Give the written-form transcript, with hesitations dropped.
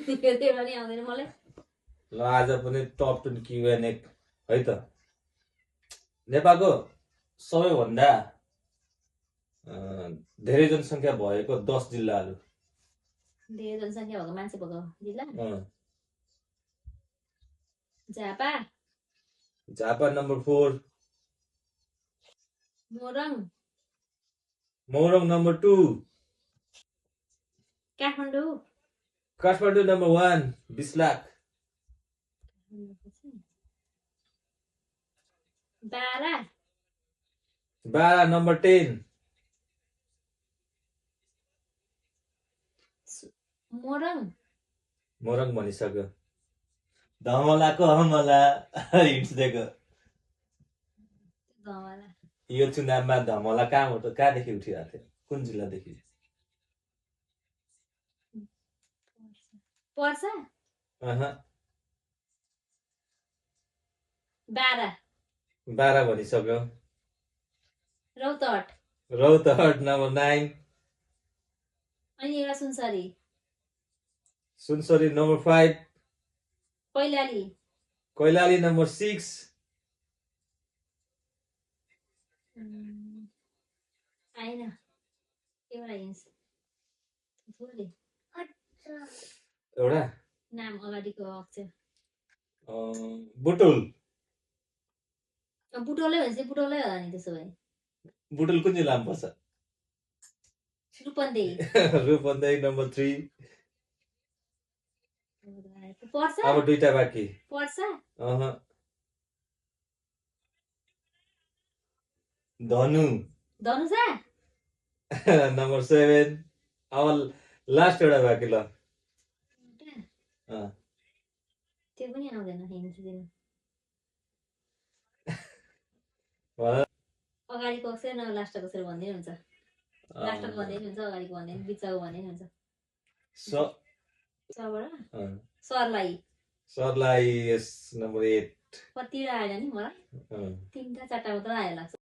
त्यो पनि आउँदैन मलाई ल आज पनि टप 10 Q&A है त नेपालको सबैभन्दा धेरै जनसङ्ख्या भएको 10 जिल्लाहरू धेरै जनसङ्ख्या भएको मान्छे भएको जिल्ला अँ, Jhapa Jhapa number 4 Morang Morang number 2 Kathmandu Kathmandu number 1 20 lakh Bara Bara number 10 Morang Morang भनिसक्यो धमलाको हमला हिन्ट्स दिएको धमला यो चुनावमा धमला कहाँदेखि उठिरहेको थियो कुन जिल्लादेखि पर्सा अहँ बारा बारा भनिसक्यो रौतहट रौतहट नम्बर 9 अनि एउटा सुनसरी सुनसरी नम्बर 5 कैलाली कैलाली नम्बर 6 आएन एउटा हिन्स थोरै एउटा नाम अगाडिको अक्षर बुटुल बुटोलै भनेपछि बुटोलै होला नि त्यसो भए बुटुल कुन जिल्लामा पर्छ रूपन्देही रूपन्देही नम्बर 3 पर्सा अब दुईटा बाँकी पर्सा अहँ धनु धनुषा नम्बर 7 अब लास्ट एउटा बाँकी ल अँ, त्यो पनि आउँदैन हिन्स दिनु भन। अगाडिको अक्षर न लास्टको अक्षर भन्दै हुन्छ लास्टको भन्दै हुन्छ अगाडिको भन्दै बिचको भन्दै हुन्छ स- सरबाट अँ, सरलाई सरलाई यस नम्बर 8 कतिवटा आएन नि मलाई अँ। 3टा 4टा मात्र आयो लाग्छ